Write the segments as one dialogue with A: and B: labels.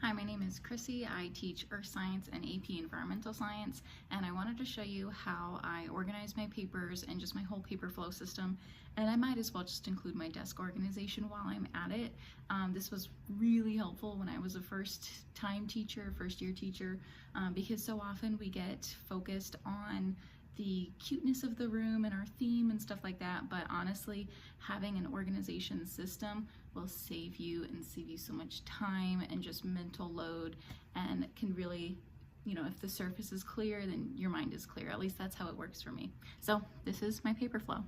A: Hi, my name is Chrissy. I teach Earth Science and AP Environmental Science, and I wanted to show you how I organize my papers and just my whole paper flow system. And I might as well just include my desk organization while I'm at it. This was really helpful when I was a first-year teacher, because so often we get focused on the cuteness of the room and our theme and stuff like that, but honestly, having an organization system will save you so much time and just mental load, and can really, if the surface is clear, then your mind is clear. At least that's how it works for me. So this is my paper flow.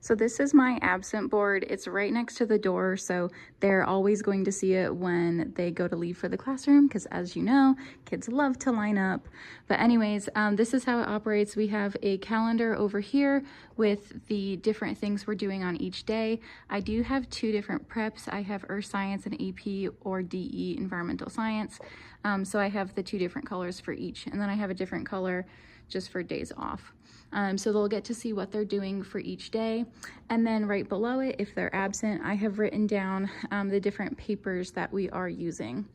A: So this is my absent board. It's right next to the door, so they're always going to see it when they go to leave for the classroom, because as you know, kids love to line up. But anyways, this is how it operates. We have a calendar over here with the different things we're doing on each day. I do have two different preps. I have Earth Science and AP or DE Environmental Science. So I have the two different colors for each, and then I have a different color just for days off. So they'll get to see what they're doing for each day. And then right below it, if they're absent, I have written down the different papers that we are using.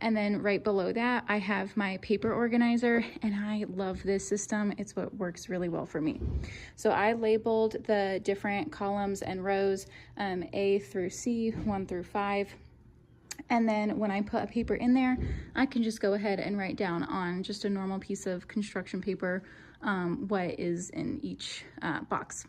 A: And then right below that, I have my paper organizer, and I love this system. It's what works really well for me. So I labeled the different columns and rows, A through C, 1 through 5. And then when I put a paper in there, I can just go ahead and write down on just a normal piece of construction paper what is in each box.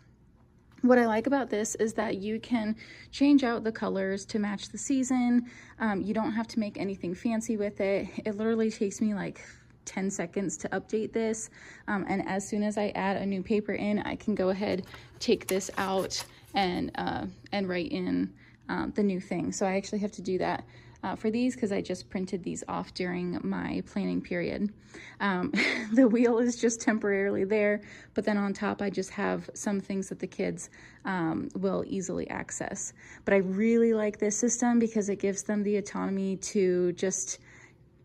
A: What I like about this is that you can change out the colors to match the season. You don't have to make anything fancy with it. It literally takes me like 10 seconds to update this. And as soon as I add a new paper in, I can go ahead, take this out and write in the new thing. So I actually have to do that for these because I just printed these off during my planning period. The wheel is just temporarily there, but then on top I just have some things that the kids will easily access. But I really like this system because it gives them the autonomy to just,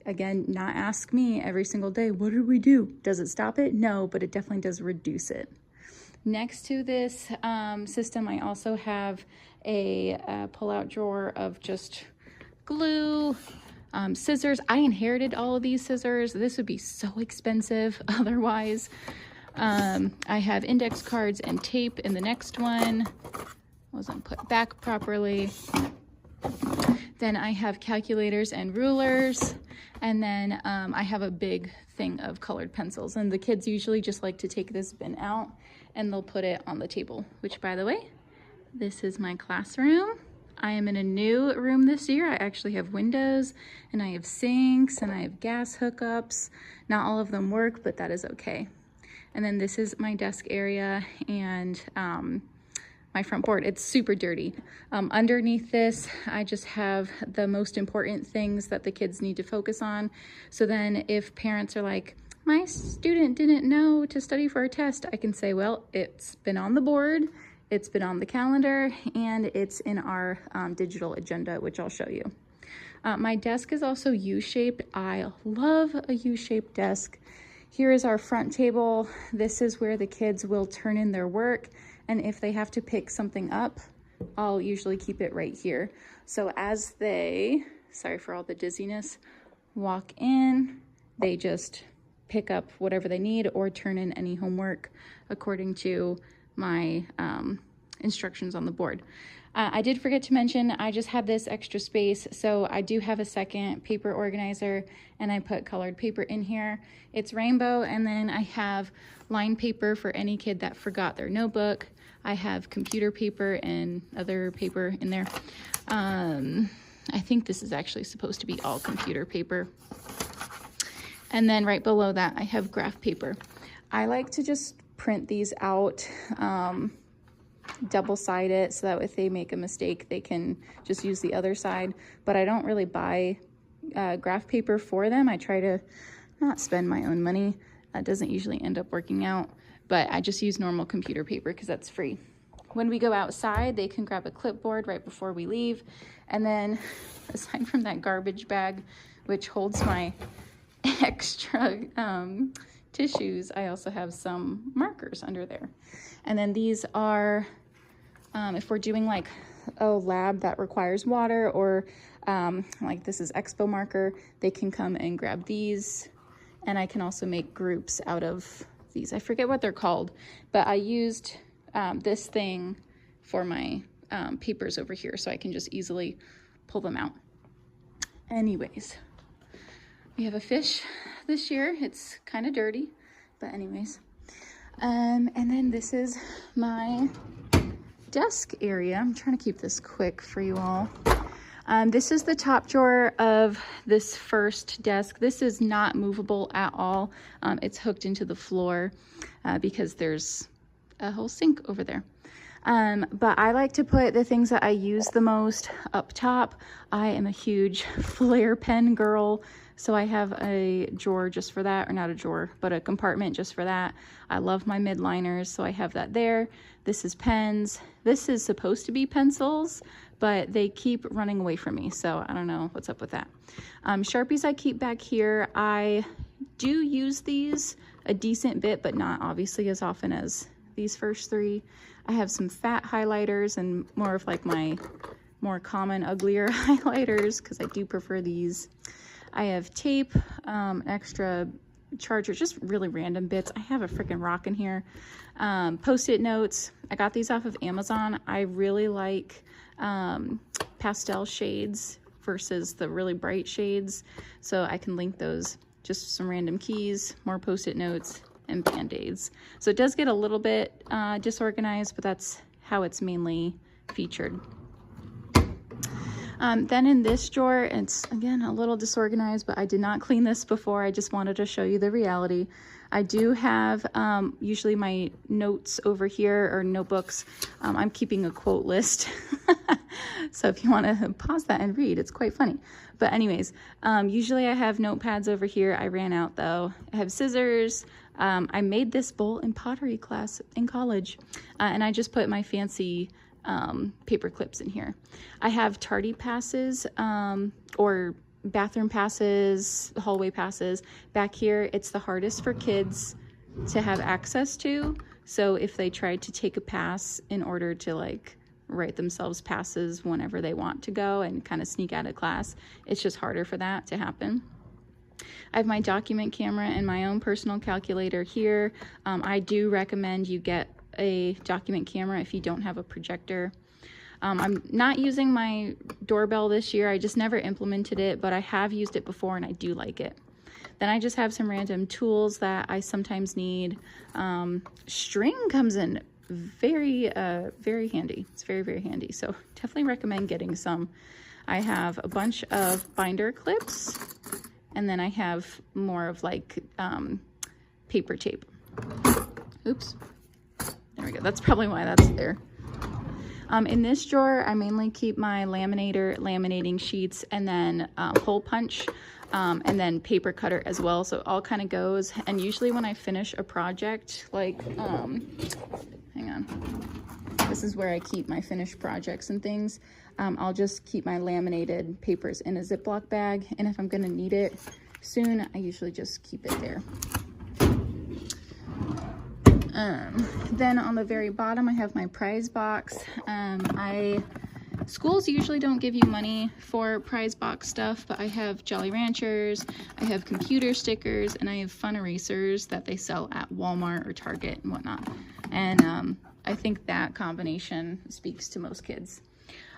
A: again, not ask me every single day, what did we do? Does it stop it? No, but it definitely does reduce it. Next to this system, I also have a pull-out drawer of just glue, scissors. I inherited all of these scissors. This would be so expensive otherwise. I have index cards and tape in the next one. Wasn't put back properly. Then I have calculators and rulers. And then I have a big thing of colored pencils. And the kids usually just like to take this bin out and they'll put it on the table, which, by the way, this is my classroom. I am in a new room this year. I actually have windows, and I have sinks, and I have gas hookups. Not all of them work, but that is okay. And then this is my desk area and my front board. It's super dirty. Underneath this, I just have the most important things that the kids need to focus on. So then if parents are like, my student didn't know to study for a test, I can say, well, it's been on the board, it's been on the calendar, and it's in our digital agenda, which I'll show you. My desk is also U-shaped. I love a U-shaped desk. Here is our front table. This is where the kids will turn in their work. And if they have to pick something up, I'll usually keep it right here. So as they, sorry for all the dizziness, walk in, they just pick up whatever they need or turn in any homework according to my instructions on the board. I did forget to mention, I just had this extra space, so I do have a second paper organizer, and I put colored paper in here. It's rainbow, and then I have line paper for any kid that forgot their notebook. I have computer paper and other paper in there. I think this is actually supposed to be all computer paper. And then right below that, I have graph paper. I like to just print these out, double-sided, so that if they make a mistake, they can just use the other side. But I don't really buy graph paper for them. I try to not spend my own money. That doesn't usually end up working out, but I just use normal computer paper because that's free. When we go outside, they can grab a clipboard right before we leave. And then aside from that garbage bag, which holds my extra tissues, I also have some markers under there. And then these are, if we're doing like a lab that requires water or Like this is Expo marker. They can come and grab these, and I can also make groups out of these. I forget what they're called, but I used this thing for my papers over here, so I can just easily pull them out. Anyways, we have a fish this year. It's kind of dirty, but anyways. And then this is my desk area. I'm trying to keep this quick for you all. This is the top drawer of this first desk. This is not movable at all. It's hooked into the floor because there's a whole sink over there. But I like to put the things that I use the most up top. I am a huge flare pen girl, so I have a drawer just for that, or not a drawer, but a compartment just for that. I love my midliners, so I have that there. This is pens. This is supposed to be pencils, but they keep running away from me, so I don't know what's up with that. Sharpies I keep back here. I do use these a decent bit, but not obviously as often as these first three. I have some fat highlighters and more of like my more common, uglier highlighters, because I do prefer these. I have tape, extra chargers, just really random bits. I have a freaking rock in here. Post-it notes. I got these off of Amazon. I really like pastel shades versus the really bright shades, so I can link those. Just some random keys, more post-it notes, and band-aids. So it does get a little bit disorganized, but that's how it's mainly featured. Then in this drawer, it's again a little disorganized, but I did not clean this before. I just wanted to show you the reality. I do have usually my notes over here, or notebooks. I'm keeping a quote list. So if you want to pause that and read, it's quite funny. But anyways, usually I have notepads over here. I ran out though. I have scissors. I made this bowl in pottery class in college, and I just put my fancy paper clips in here. I have tardy passes, or bathroom passes, hallway passes. Back here, it's the hardest for kids to have access to. So if they try to take a pass in order to like write themselves passes whenever they want to go and kind of sneak out of class, it's just harder for that to happen. I have my document camera and my own personal calculator here. I do recommend you get a document camera if you don't have a projector. I'm not using my doorbell this year. I just never implemented it, but I have used it before and I do like it. Then I just have some random tools that I sometimes need. String comes in very handy. It's very, very handy. So definitely recommend getting some. I have a bunch of binder clips, and then I have more of like paper tape. Oops. There we go. That's probably why that's there. In this drawer, I mainly keep my laminating sheets, and then hole punch, and then paper cutter as well. So it all kind of goes. And usually when I finish a project, like, hang on. This is where I keep my finished projects and things. I'll just keep my laminated papers in a Ziploc bag. And if I'm going to need it soon, I usually just keep it there. Then on the very bottom, I have my prize box. Schools usually don't give you money for prize box stuff, but I have Jolly Ranchers, I have computer stickers, and I have fun erasers that they sell at Walmart or Target and whatnot. And I think that combination speaks to most kids.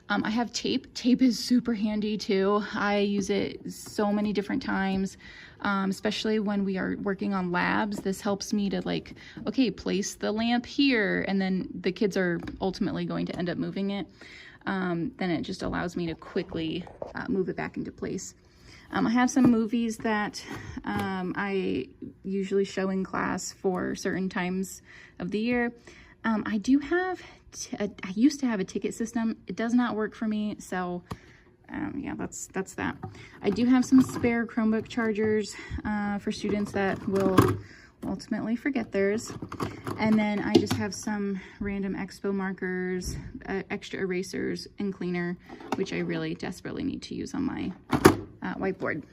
A: I have tape. Tape is super handy too. I use it so many different times, especially when we are working on labs. This helps me to like, okay, place the lamp here, and then the kids are ultimately going to end up moving it. Then it just allows me to quickly move it back into place. I have some movies that I usually show in class for certain times of the year. I do have, I used to have a ticket system. It does not work for me, so yeah, that's that. I do have some spare Chromebook chargers for students that will ultimately forget theirs. And then I just have some random expo markers, extra erasers, and cleaner, which I really desperately need to use on my whiteboard.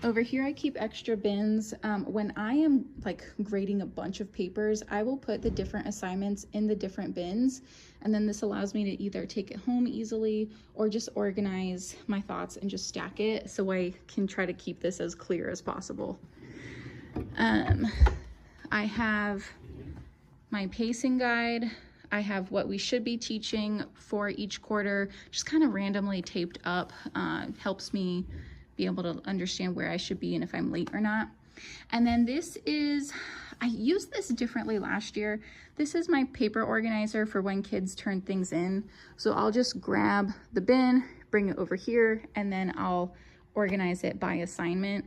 A: Over here, I keep extra bins. When I am like grading a bunch of papers, I will put the different assignments in the different bins. And then this allows me to either take it home easily or just organize my thoughts and just stack it so I can try to keep this as clear as possible. I have my pacing guide. I have what we should be teaching for each quarter, just kind of randomly taped up. Helps me be able to understand where I should be and if I'm late or not. And then this is, I used this differently last year. This is my paper organizer for when kids turn things in. So I'll just grab the bin, bring it over here, and then I'll organize it by assignment.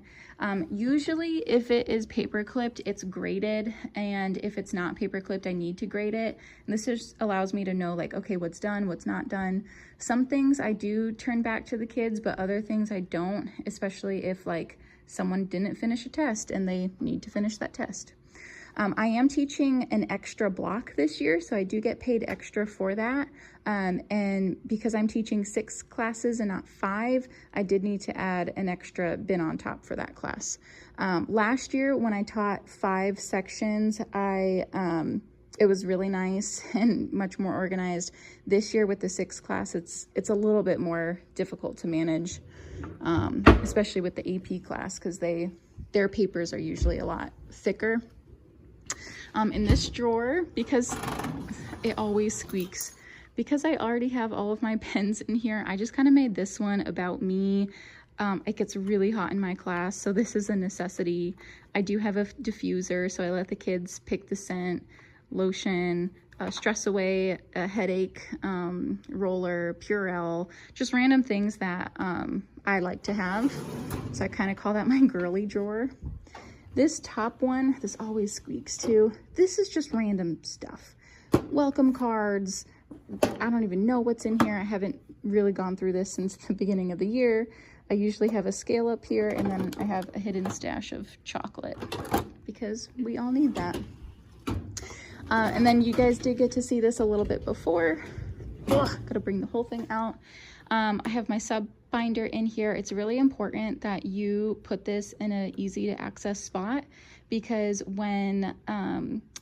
A: Usually if it is paper clipped, it's graded, and if it's not paper clipped, I need to grade it. And this just allows me to know, like, okay, what's done, what's not done. Some things I do turn back to the kids, but other things I don't, especially if like someone didn't finish a test and they need to finish that test. I am teaching an extra block this year, so I do get paid extra for that. And because I'm teaching 6 classes and not 5, I did need to add an extra bin on top for that class. Last year when I taught 5 sections, it was really nice and much more organized. This year with the 6th class, it's a little bit more difficult to manage, especially with the AP class, because their papers are usually a lot thicker. In this drawer, because it always squeaks, because I already have all of my pens in here, I just kind of made this one about me. It gets really hot in my class, so this is a necessity. I do have a diffuser, so I let the kids pick the scent, lotion, stress away, a headache roller, Purell, just random things that I like to have. So I kind of call that my girly drawer. This top one, this always squeaks too. This is just random stuff. Welcome cards. I don't even know what's in here. I haven't really gone through this since the beginning of the year. I usually have a scale up here, and then I have a hidden stash of chocolate because we all need that. And then you guys did get to see this a little bit before. Ugh, gotta bring the whole thing out. I have my sub binder in here. It's really important that you put this in an easy to access spot, because when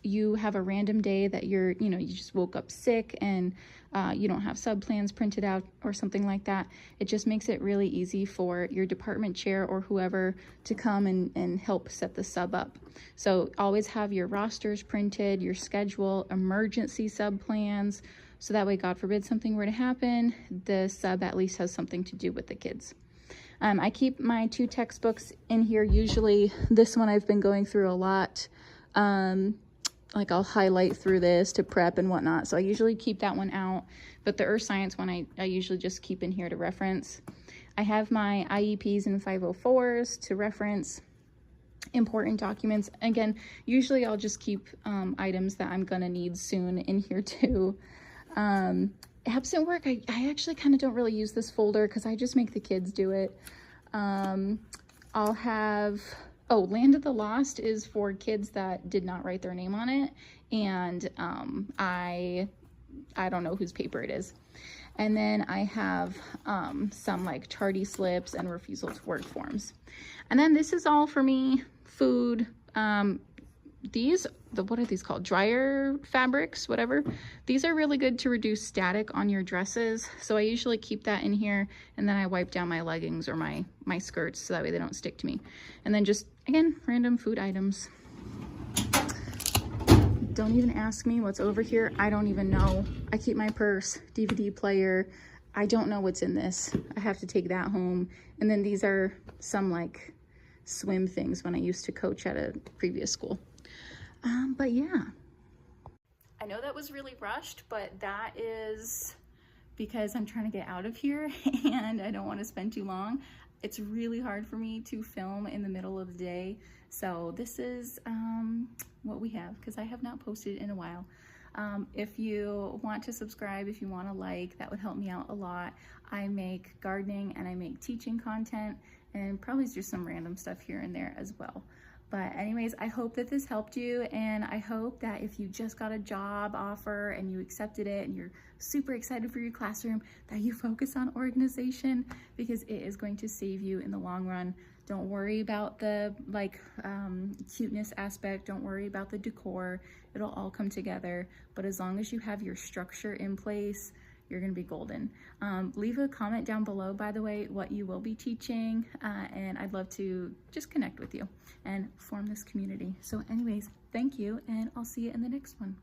A: you have a random day that you just woke up sick and you don't have sub plans printed out or something like that, it just makes it really easy for your department chair or whoever to come and help set the sub up. So always have your rosters printed, your schedule, emergency sub plans, so that way, God forbid something were to happen, the sub at least has something to do with the kids. I keep my 2 textbooks in here. Usually this one I've been going through a lot. Like I'll highlight through this to prep and whatnot. So I usually keep that one out. But the Earth Science one I usually just keep in here to reference. I have my IEPs and 504s to reference. Important documents. Again, usually I'll just keep items that I'm gonna need soon in here too. Absent work, I actually kind of don't really use this folder because I just make the kids do it. I'll have, Land of the Lost is for kids that did not write their name on it, and I don't know whose paper it is. And then I have some like tardy slips and refusal to work forms. And then this is all for me, food. What are these called? Dryer fabrics, whatever. These are really good to reduce static on your dresses. So I usually keep that in here, and then I wipe down my leggings or my skirts so that way they don't stick to me. And then just, again, random food items. Don't even ask me what's over here. I don't even know. I keep my purse, DVD player. I don't know what's in this. I have to take that home. And then these are some like swim things when I used to coach at a previous school. But yeah, I know that was really rushed, but that is because I'm trying to get out of here and I don't want to spend too long. It's really hard for me to film in the middle of the day. So this is what we have, because I have not posted in a while. If you want to subscribe, if you want to like, that would help me out a lot. I make gardening and I make teaching content, and probably just some random stuff here and there as well. But anyways, I hope that this helped you, and I hope that if you just got a job offer and you accepted it and you're super excited for your classroom, that you focus on organization, because it is going to save you in the long run. Don't worry about the cuteness aspect. Don't worry about the decor. It'll all come together. But as long as you have your structure in place, you're gonna be golden. Leave a comment down below, by the way, what you will be teaching, and I'd love to just connect with you and form this community. So anyways, thank you, and I'll see you in the next one.